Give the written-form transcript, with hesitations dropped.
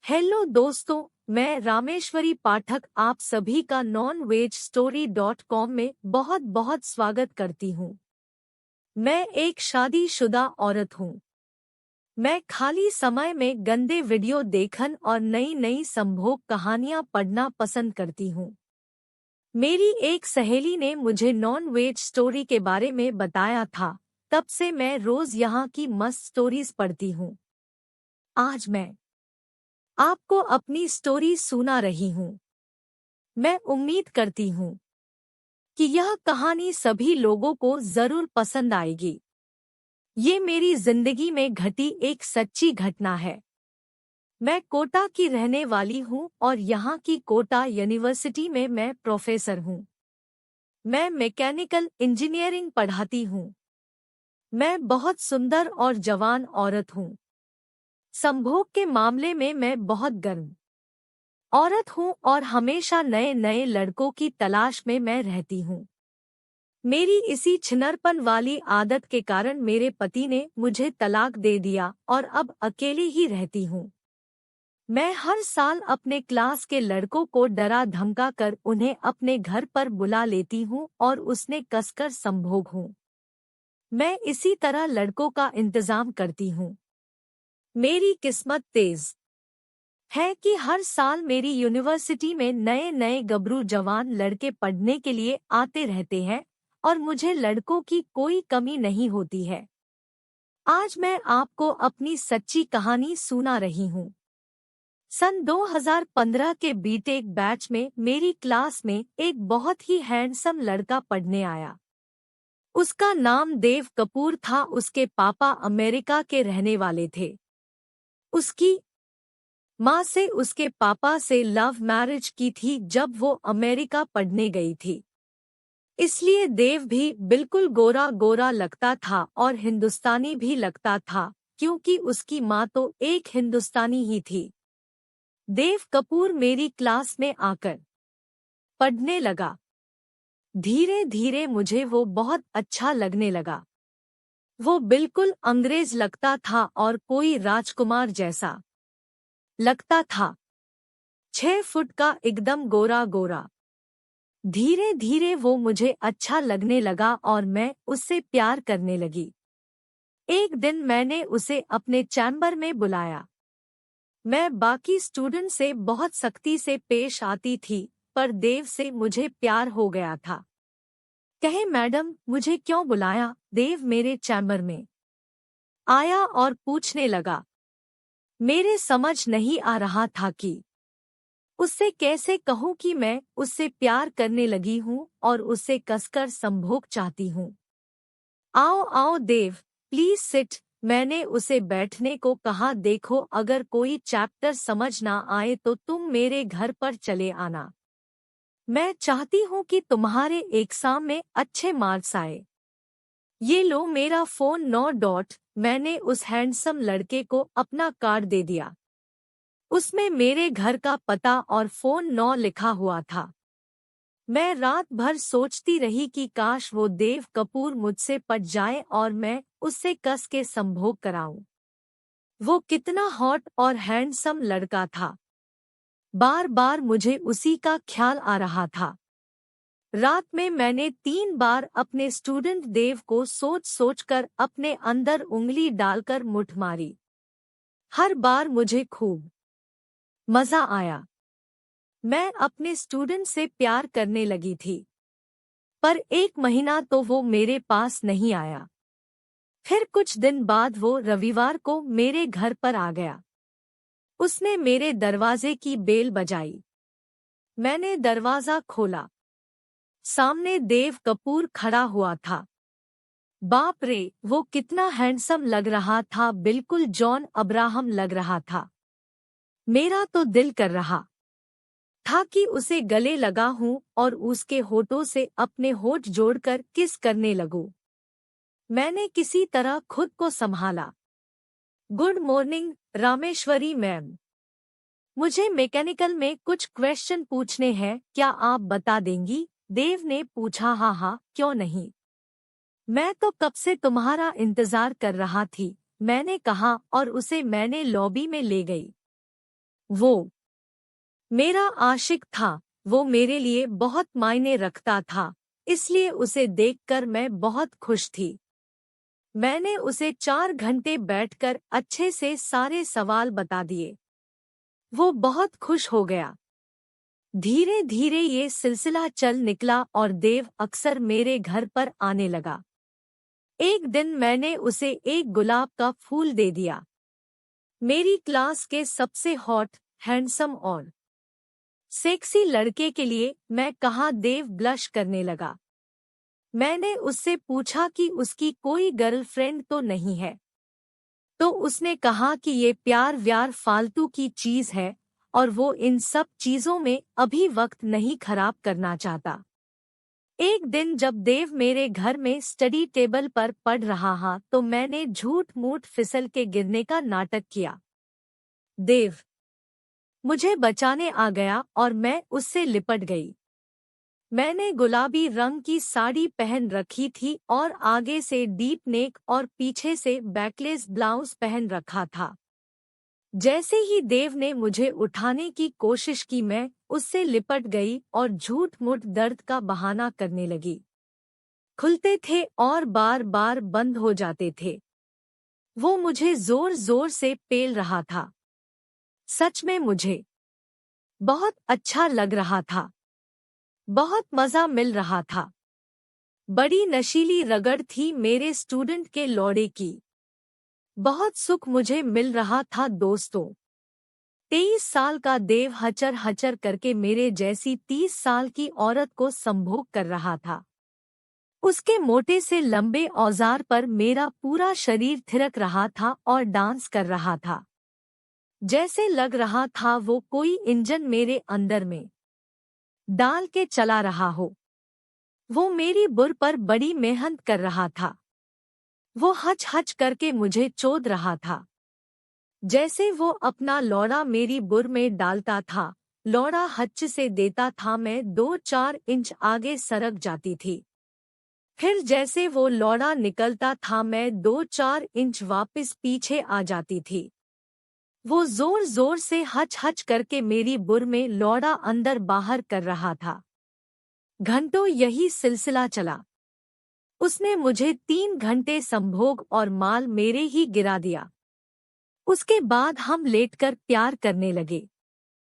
Hello दोस्तों, मैं रामेश्वरी पाठक आप सभी का non-veg-story.com में बहुत बहुत स्वागत करती हूँ। मैं एक शादीशुदा औरत हूँ। मैं खाली समय में गंदे वीडियो देखन और नई नई संभोग कहानियाँ पढ़ना पसंद करती हूँ। मेरी एक सहेली ने मुझे नॉन-वेज स्टोरी के बारे में बताया था, तब से मैं रोज यहाँ की मस्त स्टोरीज पढ़ती हूँ। आज मैं आपको अपनी स्टोरी सुना रही हूँ। मैं उम्मीद करती हूँ कि यह कहानी सभी लोगों को जरूर पसंद आएगी। ये मेरी जिंदगी में घटी एक सच्ची घटना है। मैं कोटा की रहने वाली हूँ और यहाँ की कोटा यूनिवर्सिटी में मैं प्रोफेसर हूँ। मैं मैकेनिकल इंजीनियरिंग पढ़ाती हूँ। मैं बहुत सुंदर और जवान औरत हूँ। संभोग के मामले में मैं बहुत गर्म औरत हूँ और हमेशा नए नए लड़कों की तलाश में मैं रहती हूँ। मेरी इसी छिनरपन वाली आदत के कारण मेरे पति ने मुझे तलाक दे दिया और अब अकेली ही रहती हूँ। मैं हर साल अपने क्लास के लड़कों को डरा धमका कर उन्हें अपने घर पर बुला लेती हूँ और उसने कसकर संभोग हूँ। मैं इसी तरह लड़कों का इंतजाम करती हूँ। मेरी किस्मत तेज है कि हर साल मेरी यूनिवर्सिटी में नए नए गबरू जवान लड़के पढ़ने के लिए आते रहते हैं और मुझे लड़कों की कोई कमी नहीं होती है। आज मैं आपको अपनी सच्ची कहानी सुना रही हूँ। सन 2015 के बीटेक बैच में मेरी क्लास में एक बहुत ही हैंडसम लड़का पढ़ने आया। उसका नाम देव कपूर था। उसके पापा अमेरिका के रहने वाले थे। उसकी माँ से उसके पापा से लव मैरिज की थी जब वो अमेरिका पढ़ने गई थी। इसलिए देव भी बिल्कुल गोरा गोरा लगता था और हिंदुस्तानी भी लगता था, क्योंकि उसकी माँ तो एक हिंदुस्तानी ही थी। देव कपूर मेरी क्लास में आकर पढ़ने लगा। धीरे धीरे मुझे वो बहुत अच्छा लगने लगा। वो बिल्कुल अंग्रेज लगता था और कोई राजकुमार जैसा लगता था। 6 फुट का एकदम गोरा गोरा। धीरे धीरे वो मुझे अच्छा लगने लगा और मैं उससे प्यार करने लगी। एक दिन मैंने उसे अपने चैम्बर में बुलाया। मैं बाकी स्टूडेंट से बहुत सख्ती से पेश आती थी, पर देव से मुझे प्यार हो गया था। कहे मैडम, मुझे क्यों बुलाया? देव मेरे चैम्बर में आया और पूछने लगा। मेरे समझ नहीं आ रहा था कि उससे कैसे कहूँ कि मैं उससे प्यार करने लगी हूँ और उससे कसकर संभोग चाहती हूँ। आओ आओ देव, प्लीज सिट। मैंने उसे बैठने को कहा। देखो, अगर कोई चैप्टर समझ ना आए तो तुम मेरे घर पर चले आना। मैं चाहती हूँ कि तुम्हारे एग्जाम में अच्छे मार्क्स आए। ये लो मेरा फोन 9 मैंने उस हैंडसम लड़के को अपना कार्ड दे दिया। उसमें मेरे घर का पता और फोन 9 लिखा हुआ था। मैं रात भर सोचती रही कि काश वो देव कपूर मुझसे पट जाए और मैं उससे कस के संभोग कराऊं। वो कितना हॉट और हैंडसम लड़का था। बार बार मुझे उसी का ख्याल आ रहा था। रात में मैंने 3 बार अपने स्टूडेंट देव को सोच सोचकर अपने अंदर उंगली डालकर मुठ मारी। हर बार मुझे खूब मजा आया। मैं अपने स्टूडेंट से प्यार करने लगी थी, पर 1 महीना तो वो मेरे पास नहीं आया। फिर कुछ दिन बाद वो रविवार को मेरे घर पर आ गया। उसने मेरे दरवाजे की बेल बजाई। मैंने दरवाजा खोला। सामने देव कपूर खड़ा हुआ था। बाप रे, वो कितना हैंडसम लग रहा था। बिल्कुल जॉन अब्राहम लग रहा था। मेरा तो दिल कर रहा था कि उसे गले लगा हूँ और उसके होठों से अपने होठ जोड़कर किस करने लगूं। मैंने किसी तरह खुद को संभाला। गुड मॉर्निंग रामेश्वरी मैम, मुझे मैकेनिकल में कुछ क्वेश्चन पूछने हैं, क्या आप बता देंगी? देव ने पूछा। हाँ हाँ, क्यों नहीं। मैं तो कब से तुम्हारा इंतजार कर रहा थी, मैंने कहा और उसे मैंने लॉबी में ले गई। वो मेरा आशिक था, वो मेरे लिए बहुत मायने रखता था, इसलिए उसे देखकर मैं बहुत खुश थी। मैंने उसे 4 घंटे बैठकर अच्छे से सारे सवाल बता दिए। वो बहुत खुश हो गया। धीरे धीरे ये सिलसिला चल निकला और देव अक्सर मेरे घर पर आने लगा। एक दिन मैंने उसे एक गुलाब का फूल दे दिया। मेरी क्लास के सबसे हॉट, हैंडसम और सेक्सी लड़के के लिए मैं कहाँ देव ब्लश करने लगा। मैंने उससे पूछा कि उसकी कोई गर्लफ्रेंड तो नहीं है। तो उसने कहा कि ये प्यार व्यार फालतू की चीज है और वो इन सब चीजों में अभी वक्त नहीं खराब करना चाहता। एक दिन जब देव मेरे घर में स्टडी टेबल पर पढ़ रहा था तो मैंने झूठ मूठ फिसल के गिरने का नाटक किया। देव मुझे बचाने आ गया और मैं उससे लिपट गई। मैंने गुलाबी रंग की साड़ी पहन रखी थी और आगे से डीप नेक और पीछे से बैकलेस ब्लाउज पहन रखा था। जैसे ही देव ने मुझे उठाने की कोशिश की मैं उससे लिपट गई और झूठ मूठ दर्द का बहाना करने लगी। खुलते थे और बार बार बंद हो जाते थे। वो मुझे जोर जोर से पेल रहा था। सच में मुझे बहुत अच्छा लग रहा था। बहुत मजा मिल रहा था। बड़ी नशीली रगड़ थी मेरे स्टूडेंट के लौड़े की। बहुत सुख मुझे मिल रहा था दोस्तों। 23 साल का देव हचर हचर करके मेरे जैसी 30 साल की औरत को संभोग कर रहा था। उसके मोटे से लंबे औजार पर मेरा पूरा शरीर थिरक रहा था और डांस कर रहा था। जैसे लग रहा था वो कोई इंजन मेरे अंदर में डाल के चला रहा हो। वो मेरी बुर पर बड़ी मेहनत कर रहा था। वो हच हच करके मुझे चोद रहा था। जैसे वो अपना लौड़ा मेरी बुर में डालता था, लौड़ा हच से देता था, मैं 2-4 इंच आगे सरक जाती थी। फिर जैसे वो लौड़ा निकलता था मैं 2-4 इंच वापस पीछे आ जाती थी। वो जोर जोर से हच हच करके मेरी बुर में लौड़ा अंदर बाहर कर रहा था। घंटों यही सिलसिला चला। उसने मुझे 3 घंटे संभोग और माल मेरे ही गिरा दिया। उसके बाद हम लेटकर प्यार करने लगे।